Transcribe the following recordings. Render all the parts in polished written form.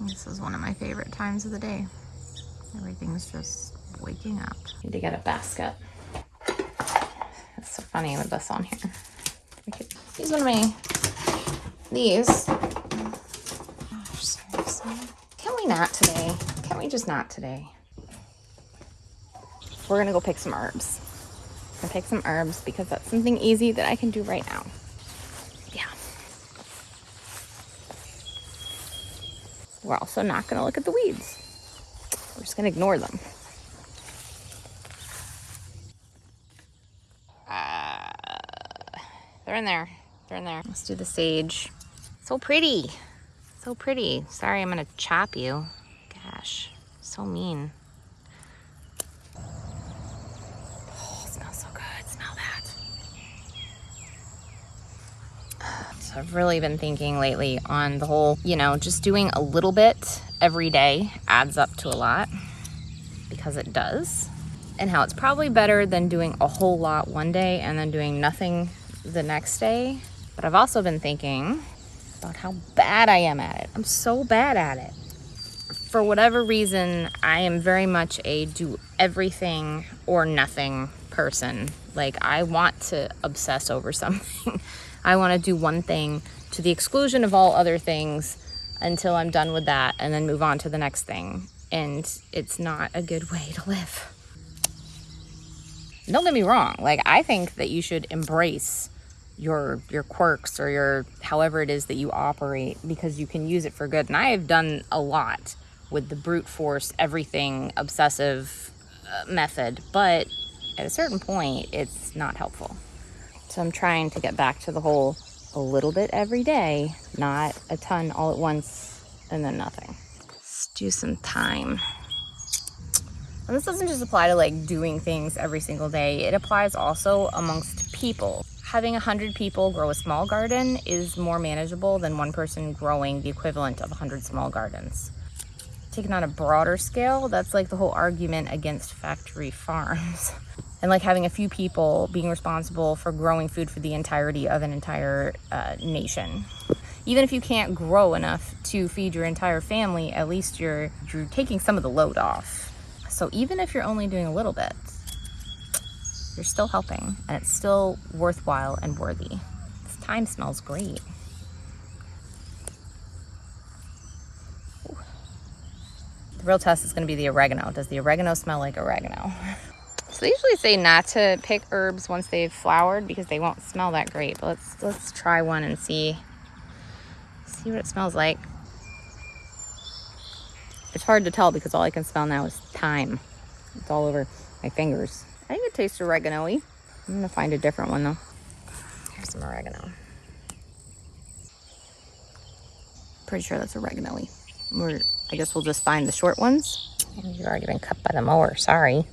This is one of my favorite times of the day. Everything's just waking up. Need to get a basket. It's so funny with this on here. Use one of my, these. Gosh, seriously. Can we not today? Can we just not today? We're gonna go pick some herbs. I'm gonna pick some herbs because that's something easy that I can do right now. Yeah. We're also not gonna look at the weeds. We're just gonna ignore them. They're in there. They're in there. Let's do the sage. So pretty. So pretty. Sorry, I'm gonna chop you. Gosh, so mean. Oh, it smells so good. Smell that. So I've really been thinking lately on the whole, you know, just doing a little bit every day adds up to a lot, because it does. And how it's probably better than doing a whole lot one day and then doing nothing the next day. But I've also been thinking about how bad I am at it. I'm so bad at it. For whatever reason, I am very much a do everything or nothing person. Like, I want to obsess over something. I want to do one thing to the exclusion of all other things until I'm done with that and then move on to the next thing. And it's not a good way to live. Don't get me wrong. Like, I think that you should embrace your quirks or your however it is that you operate, because you can use it for good. And I have done a lot with the brute force, everything obsessive method, but at a certain point it's not helpful. So I'm trying to get back to the whole a little bit every day, not a ton all at once and then nothing. Let's do some thyme. And this doesn't just apply to like doing things every single day. It applies also amongst people. Having 100 people grow a small garden is more manageable than one person growing the equivalent of 100 small gardens. Taken on a broader scale, that's like the whole argument against factory farms. And like having a few people being responsible for growing food for the entirety of an entire nation. Even if you can't grow enough to feed your entire family, at least you're taking some of the load off. So even if you're only doing a little bit, you're still helping, and it's still worthwhile and worthy. This thyme smells great. Ooh. The real test is going to be the oregano. Does the oregano smell like oregano? So they usually say not to pick herbs once they've flowered because they won't smell that great. But let's try one and see what it smells like. It's hard to tell because all I can smell now is thyme. It's all over my fingers. I think it tastes oregano-y. I'm gonna find a different one though. Here's some oregano. Pretty sure that's oregano-y. I guess we'll just find the short ones. You've already been cut by the mower, sorry.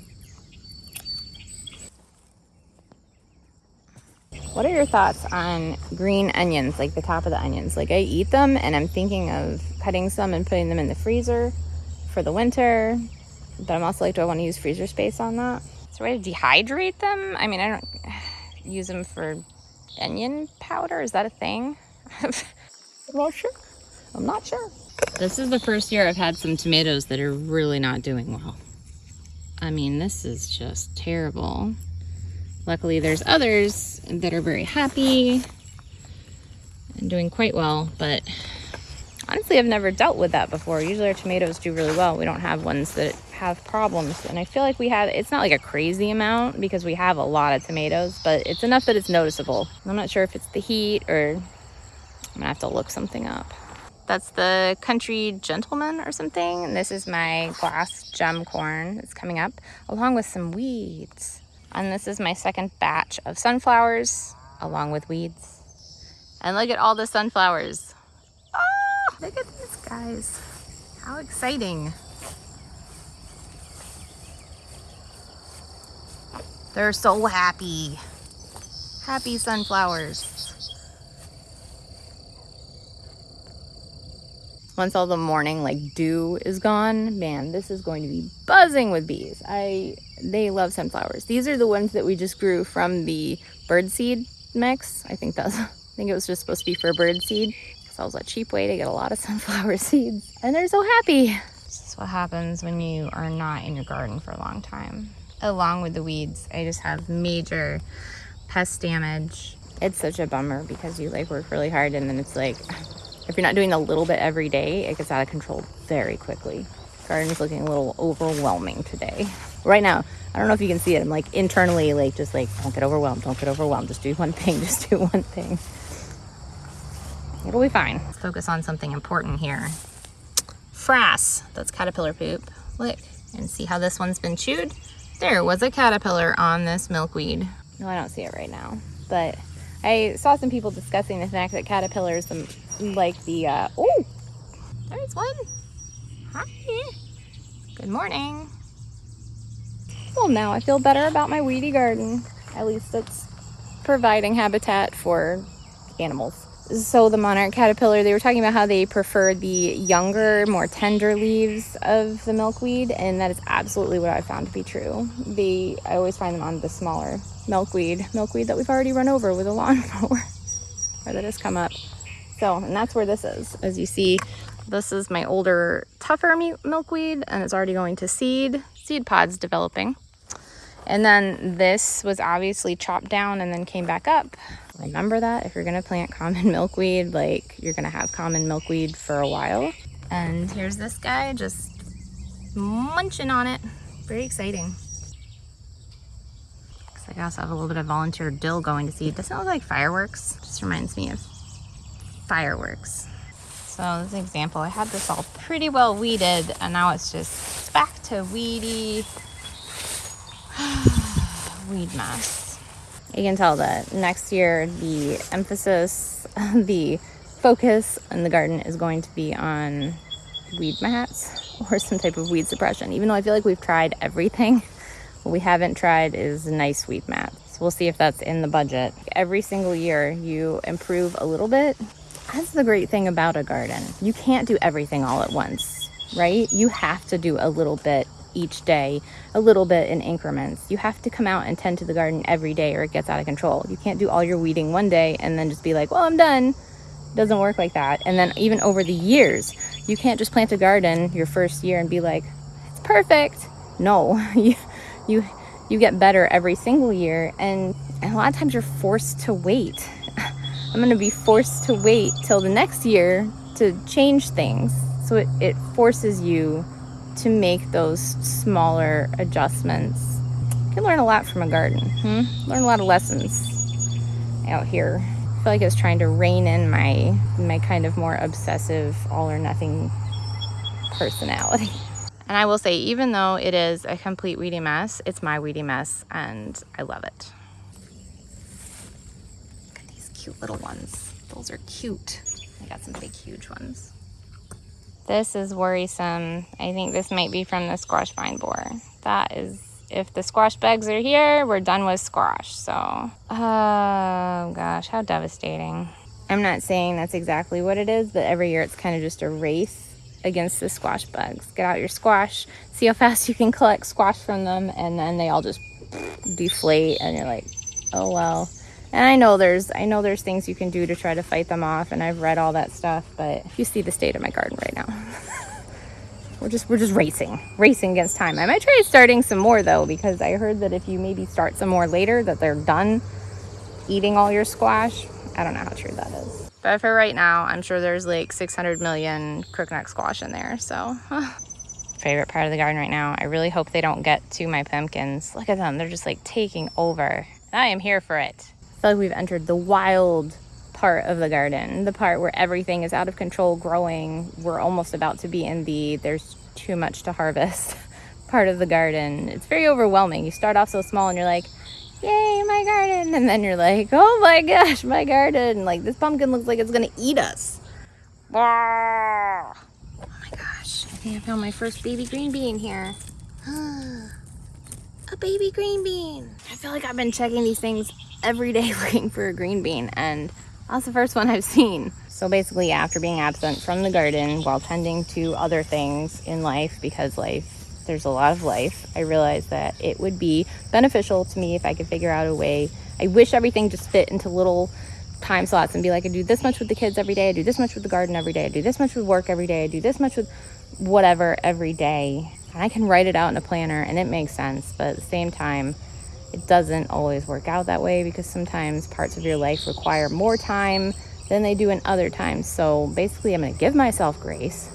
What are your thoughts on green onions, like the top of the onions? Like, I eat them and I'm thinking of cutting some and putting them in the freezer for the winter. But I'm also like, do I want to use freezer space on that? Is there a way to dehydrate them? I mean, I don't use them for onion powder. Is that a thing? I'm not sure. I'm not sure. This is the first year I've had some tomatoes that are really not doing well. I mean, this is just terrible. Luckily, there's others that are very happy and doing quite well, but honestly, I've never dealt with that before. Usually our tomatoes do really well. We don't have ones that have problems, and I feel like it's not like a crazy amount because we have a lot of tomatoes, but it's enough that it's noticeable. I'm not sure if it's the heat or I'm gonna have to look something up. That's the Country Gentleman or something, and this is my glass gem corn that's coming up along with some weeds. And this is my second batch of sunflowers along with weeds. And look at all the sunflowers. Oh, look at these guys. How exciting. They're so happy. Happy sunflowers. Once all the morning like dew is gone, man, this is going to be buzzing with bees. They love sunflowers. These are the ones that we just grew from the birdseed mix. I think it was just supposed to be for birdseed. Sells a cheap way to get a lot of sunflower seeds, and they're so happy. This is what happens when you are not in your garden for a long time. Along with the weeds, I just have major pest damage. It's such a bummer because you like work really hard, and then it's like, if you're not doing a little bit every day, it gets out of control very quickly. Garden's looking a little overwhelming today. Right now, I don't know if you can see it. I'm like internally like just like, don't get overwhelmed, don't get overwhelmed. Just do one thing, just do one thing. It'll be fine. Let's focus on something important here. Frass, that's caterpillar poop. Look and see how this one's been chewed. There was a caterpillar on this milkweed. No, I don't see it right now, but I saw some people discussing the fact that caterpillars like the, oh, there's one. Hi, good morning. Well, now I feel better about my weedy garden. At least it's providing habitat for animals. So the monarch caterpillar, they were talking about how they prefer the younger, more tender leaves of the milkweed, and that is absolutely what I found to be true. I always find them on the smaller milkweed that we've already run over with a lawnmower, or that has come up. So, and that's where this is. As you see, this is my older, tougher milkweed, and it's already going to seed pods developing. And then this was obviously chopped down and then came back up. Remember that if you're gonna plant common milkweed, like you're gonna have common milkweed for a while. And here's this guy just munching on it. Very exciting. Looks like I also have a little bit of volunteer dill going to seed. Doesn't it look like fireworks? Just reminds me of fireworks. So this example, I had this all pretty well weeded, and now it's back to weedy weed mess. You can tell that next year the emphasis, the focus in the garden is going to be on weed mats or some type of weed suppression. Even though I feel like we've tried everything, what we haven't tried is nice weed mats. So we'll see if that's in the budget. Every single year you improve a little bit. That's the great thing about a garden. You can't do everything all at once, right? You have to do a little bit each day, a little bit in increments. You have to come out and tend to the garden every day or it gets out of control. You can't do all your weeding one day and then just be like, well, I'm done. It doesn't work like that. And then even over the years, you can't just plant a garden your first year and be like, it's perfect. No, you get better every single year. And a lot of times you're forced to wait. I'm going to be forced to wait till the next year to change things. So it forces you to make those smaller adjustments. You can learn a lot from a garden. Learn a lot of lessons out here. I feel like I was trying to rein in my kind of more obsessive all or nothing personality. And I will say, even though it is a complete weedy mess, it's my weedy mess and I love it. Look at these cute little ones. Those are cute. I got some big, huge ones. This is worrisome. I think this might be from the squash vine borer. That is, if the squash bugs are here, we're done with squash. So, oh gosh, how devastating. I'm not saying that's exactly what it is, but every year it's kind of just a race against the squash bugs. Get out your squash, see how fast you can collect squash from them, and then they all just deflate, and you're like, oh well. And I know there's things you can do to try to fight them off, and I've read all that stuff, but you see the state of my garden right now. we're just racing against time. I might try starting some more though, because I heard that if you maybe start some more later, that they're done eating all your squash. I don't know how true that is. But for right now, I'm sure there's like 600 million crookneck squash in there, so. Favorite part of the garden right now. I really hope they don't get to my pumpkins. Look at them, they're just like taking over. I am here for it. I feel like we've entered the wild part of the garden, the part where everything is out of control growing. We're almost about to be in the there's too much to harvest part of the garden. It's very overwhelming. You start off so small and you're like, yay, my garden. And then you're like, oh my gosh, my garden. Like, this pumpkin looks like it's gonna eat us. Oh my gosh, I think I found my first baby green bean here. A baby green bean. I feel like I've been checking these things every day looking for a green bean, and that's the first one I've seen. So basically, after being absent from the garden while tending to other things in life, because there's a lot of life, I realized that it would be beneficial to me if I could figure out a way. I wish everything just fit into little time slots and be like, I do this much with the kids every day, I do this much with the garden every day, I do this much with work every day, I do this much with whatever every day. And I can write it out in a planner and it makes sense, but at the same time, it doesn't always work out that way because sometimes parts of your life require more time than they do in other times. So basically, I'm going to give myself grace.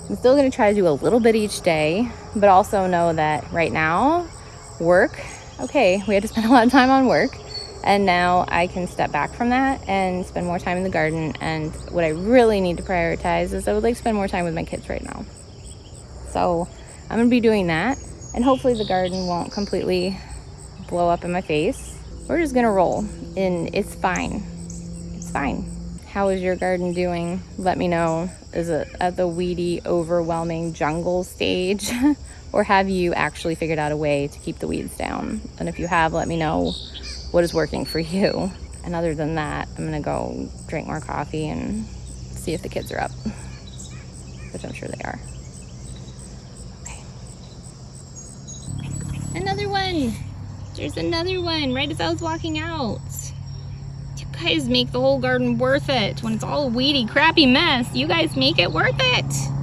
I'm still going to try to do a little bit each day, but also know that right now, work, okay, we had to spend a lot of time on work, and now I can step back from that and spend more time in the garden. And what I really need to prioritize is I would like to spend more time with my kids right now. So I'm going to be doing that, and hopefully the garden won't completely blow up in my face. We're just going to roll, and it's fine. It's fine. How is your garden doing? Let me know. Is it at the weedy, overwhelming jungle stage? Or have you actually figured out a way to keep the weeds down? And if you have, let me know what is working for you. And other than that, I'm gonna go drink more coffee and see if the kids are up, which I'm sure they are. Okay. Another one. There's another one right as I was walking out. You guys make the whole garden worth it. When it's all a weedy, crappy mess, you guys make it worth it.